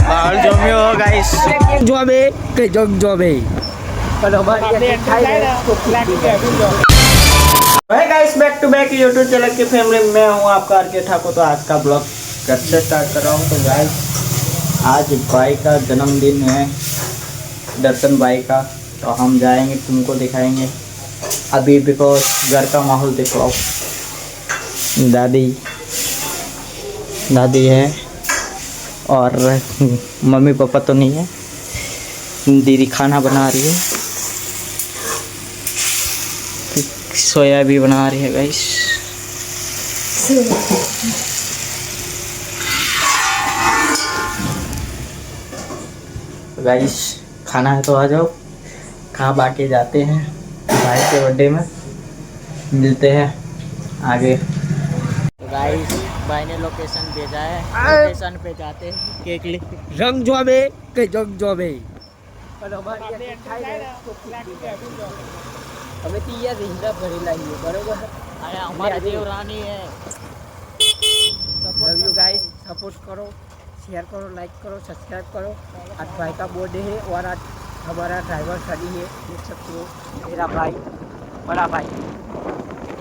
बाहर जम्यो गाइस जॉबे के जग जॉबे guys back to back YouTube channel की फैमिली में हूँ आपका आर के ठाकुर। तो आज का ब्लॉग घर से स्टार्ट कर रहा हूँ। तो गाइस आज भाई का जन्मदिन है, दर्शन भाई का। तो हम जाएंगे, तुमको दिखाएंगे अभी, बिकॉज घर का माहौल देखो। दादी है और मम्मी पापा तो नहीं है। दीदी खाना बना रही है, सोया भी बना रही है गाइस। गाइस खाना है तो आ जाओ, खा बाके जाते हैं। भाई के बर्थडे में मिलते हैं आगे। गाइस भाई ने लोकेशन भेजा है, लोकेशन पे जाते हैं केक ले। रंग जोबे के जग जोबे हमें तो ये रिंगा भरी लाइए बरोबर। अरे हमारी देवरानी है। लव यू गाइस, सपोर्ट करो, शेयर करो, लाइक करो, सब्सक्राइब करो। आज भाई का बर्थडे है और आज हमारा ड्राइवर सनी है, देख सकते हो। मेरा भाई, बड़ा भाई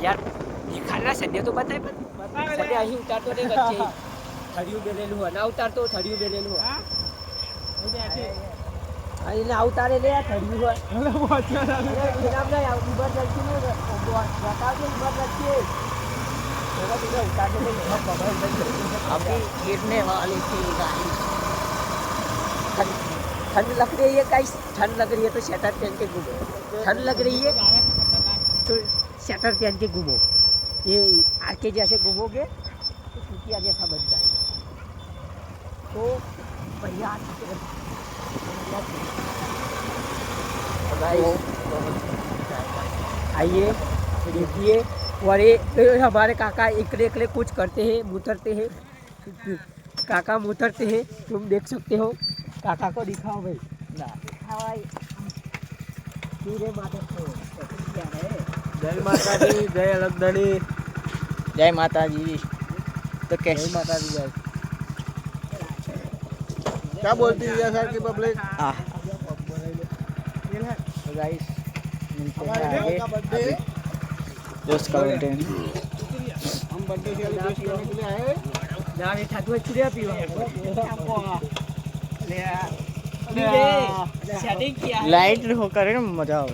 यार खाना सन्या तो बताए सन्या ही उतार तो नहीं बच्चे थड़ियों बेले लूँ ना उतार तो थड़ियों बेले लूँ अरे ना उतारे ले थड़ियों बहुत अच्छा इबर रखी लो बता दो इबर रखिए अभी गिरने वाली थी गाइस। ठंड लग रही है गाइस, ठंड लग रही है तो स्वेटर पहन के घूमो। ठंड लग रही है तो स्वेटर पहन के घूमो। ये आर के जैसे घूमोगे तो चुटिया जैसा बन जाएगा। तो बढ़िया आइए देखिए। और ये हमारे काका एकले एकले कुछ करते हैं, मुतरते हैं। काका मुतरते हैं, तुम देख सकते हो। काका को दिखाओ भाई ना जय माता दी, जय अलगदड़ी, जय माता जी। तो कैसे माता दी जय क्या बोलती है सर की पब्लिक। गाइस बर्थडे दोस्त का बर्थडे हम बर्थडे सेलिब्रेट करने के लिए आए। ना ये ठाकुर चिड़िया पीवा लाइट होकर है मजा આવે।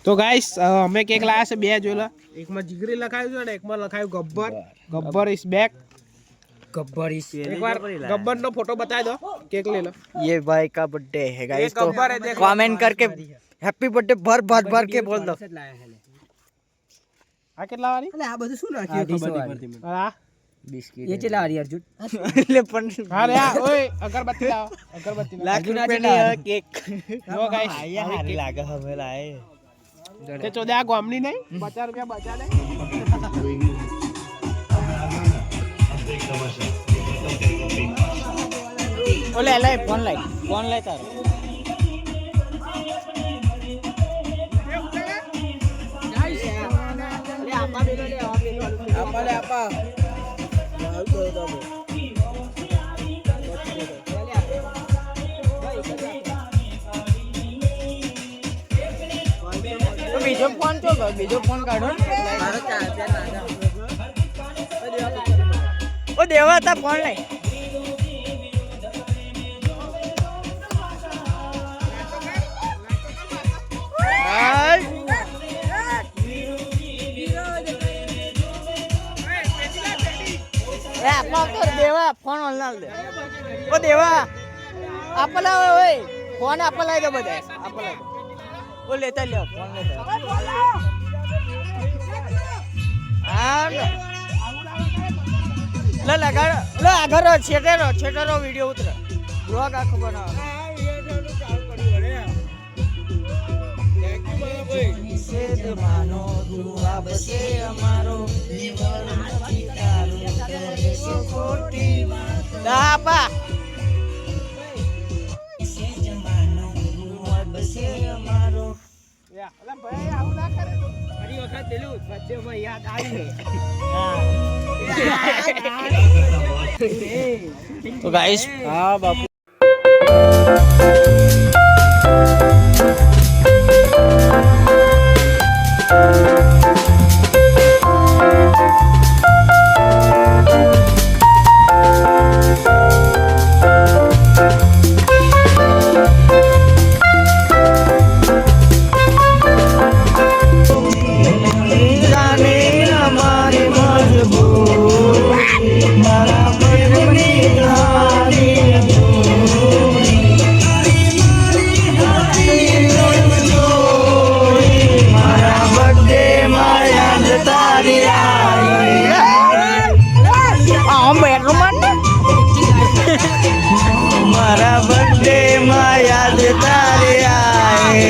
તો ગાઈસ અમે કેક લાયા છે બે જોઈલા, એકમાં જીગરી લખાયું છે અને એકમાં લખાયું ગબ્બર. Gabbar is back. गब्बर इस एक बार गब्बर नो फोटो बता दो, केक ले लो। ये भाई का बर्थडे है गाइस। तो गब्बर है, देखो कमेंट करके हैप्पी बर्थडे भर के बोल दो। आ કેટલા વાળી? અલે આ બધું શું નાખ્યું ખબર નહીં પડતી મને। આ બિસ્કિટ ये चला रही अर्जुन ले पण अरे ओए अगरबत्ती लाओ, अगरबत्ती लाओ। लाख रुपए नहीं है केक लो गाइस ये हारी लागे हमें लाए ते 14 गोमनी नहीं 50 रुपया बचा ले। ओले ले फोन लाइ तारो apa બીજો ફોન તો બીજો ફોન કાઢો ઓ દેવા તા ફોન લઈ देवा फोन ऑनलाइन दे ओ देवा आपला ओए फोन आपला दे बदे आपला ओ लेता ले फोन लेता ला लगा ला घर छेटेरो वीडियो उतर ब्लॉग आखो बना से मानो तू अब से हमारो apa અલા ભાઈ આવું ના કરે તું. ફરી વખત પેલું બચ્ચેમાં યાદ આવી તો ગાઈસ હા બાપુ મારા બર્થડે માં યાદ તારે આए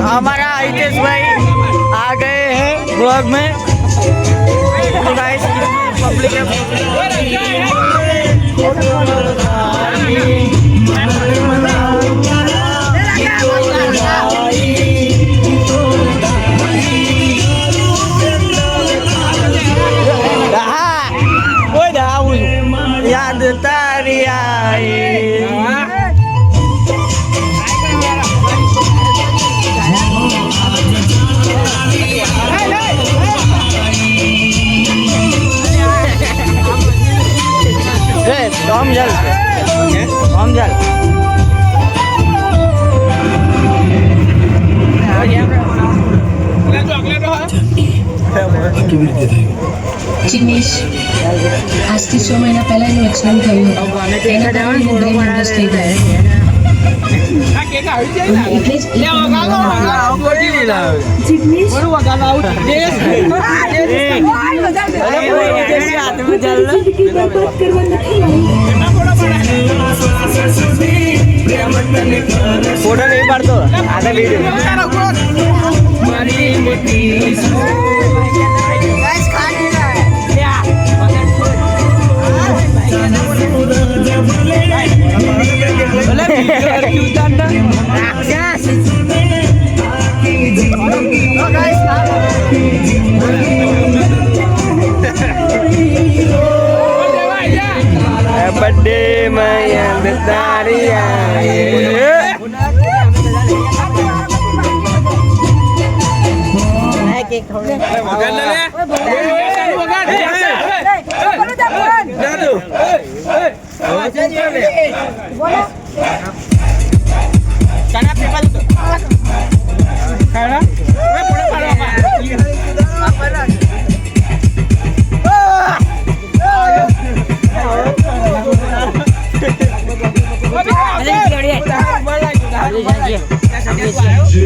हमारा आईटेस भाई आ गए हैं ब्लॉग में तो गाइस पब्लिक याद तारी आई हम जल જિગ્નેશ આજથી 6 મહિના પહેલા એનું એક્સિડન્ટ થયું એના કારણે બ્રેન ઇન્ડસ થઈ ગયો આ કેક આવી જાય ને એટલે જ લે વગાડો જિગ્નેશ બોલ વગાડો આઉટ फोटो नहीं पड़तो आधा वीडियो बर्थडे में याद तारी आए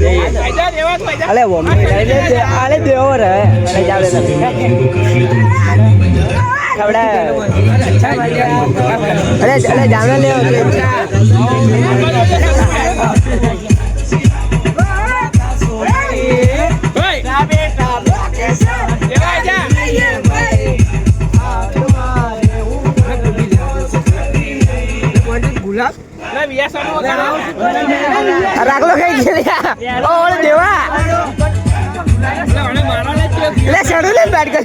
अरे वो अरे देव रे अरे जावे खबड़ा अरे अरे जावे ले गुलाब राखलो कहीं गेलिया ओ ओले देवा ले चढ़ू ले बैठ कर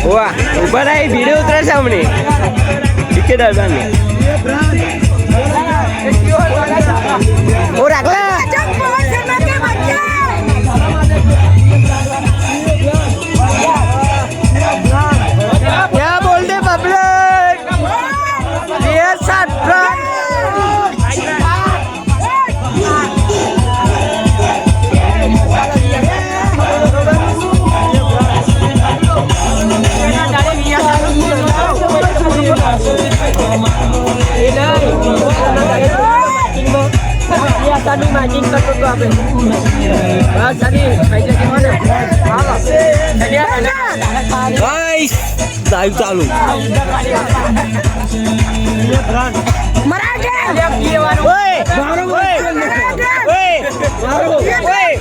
વાહ ઉભા રહી ભીડ ઉતરે છે હમણાં ટિકિટ આવવાની ઓ રાખલા क्या बोलते पब्लिक ये मार्जिन करतो तो आपण बस झाली पाहिजे की म्हणे गाइस लाइव चालू ओए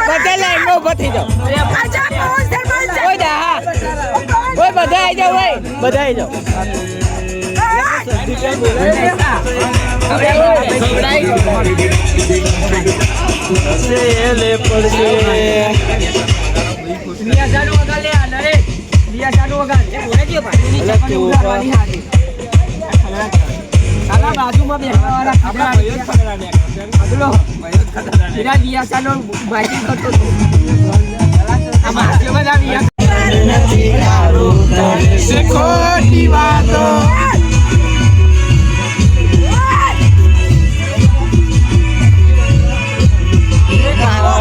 બધા લાઈન માં ઉભા થઈ જાઓ ઓય દા ઓય બધા આવી જાઓ ઓય બધા આવી જાઓ ले पड़े लिया जानो वगा ले आ रे लिया जानो वगा ये बोले दियो भाई नीचे पर उड़ावવાની હારી સાલા બાજુમાં બેઠા વાળા આપણા ભયો જ પકડાને અગલો હીરા लिया જાનો બાઇકિંગ કરતો તો આ બાજુમાં જ આવી से खोटी बातों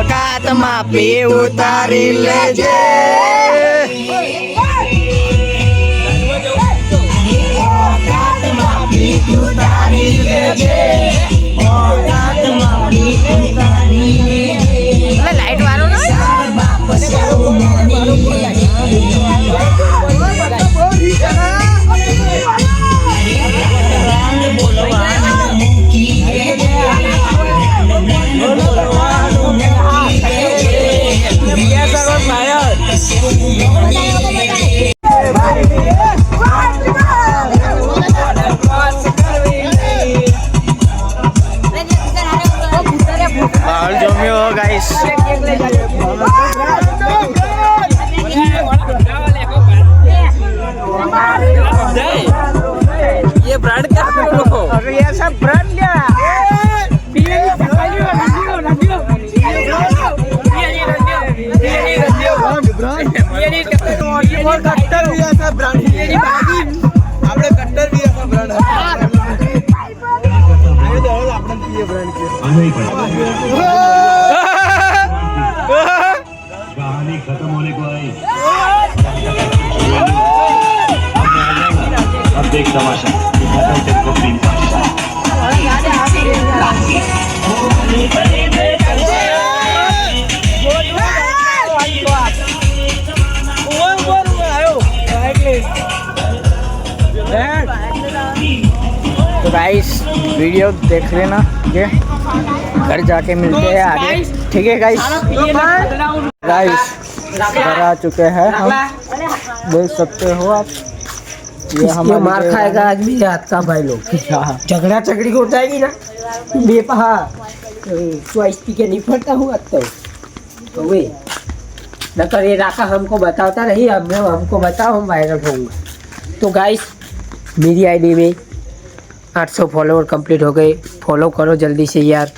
કાતમાં પી ઉતારી લેજે લાઈટ વાળો माहौल जम्यो गाइस ये ब्रांड क्या है लोगों अरे ये सब ब्रांड लिया कट्टर भी ऐसा ब्रांड આપણે કટ્ટર भी ऐसा ब्रांड है आयो तो આપણે પીએ ब्रांड के कहानी खत्म होने को आई अब देख तमाशा को प्रेम तो गाइस वीडियो देख लेना ये घर जाके मिलते हैं आगे ठीक है गाइस गाइस घर आ चुके हैं हम देख सकते हो आप ये हमारे मार खाएगा आज मेरे हाथ का भाई लोग झगड़ा झगड़ी हो जाएगी ना बेपहा चॉइस पी के नहीं पड़ता हूँ अब तो वे नकर ये राका हमको बताता नहीं अब हमको बताओ हम वायरल होंगे तो गाइस मेरी आईडी में 800 फॉलोवर कंप्लीट हो गए फॉलो करो जल्दी से यार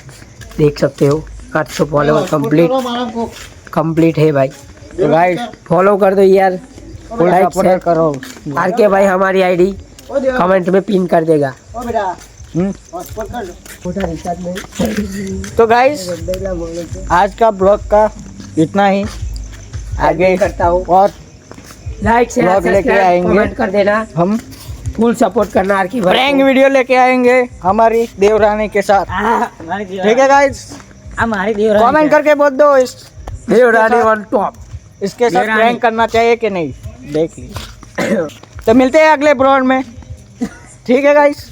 देख सकते हो 800 फॉलोवर कंप्लीट है भाई तो गाइस फॉलो कर दो यार लाइक शेयर करो आर के भाई हमारी आईडी कमेंट में पिन कर देगा तो गाइस आज का ब्लॉग का इतना ही आगे करता हूँ और लाइक शेयर ब्लॉग लेके आएंगे कमेंट कर देना हम फुल सपोर्ट करना आर की प्रैंक वीडियो लेके आएंगे हमारी देवरानी के साथ ठीक है गाइस हमारी देवरानी कमेंट करके बोल दो इस देवरानी वन टॉप इसके साथ देवरानी। प्रैंक करना चाहिए कि नहीं देख लीजिए तो मिलते हैं अगले ब्लॉग में ठीक है गाइस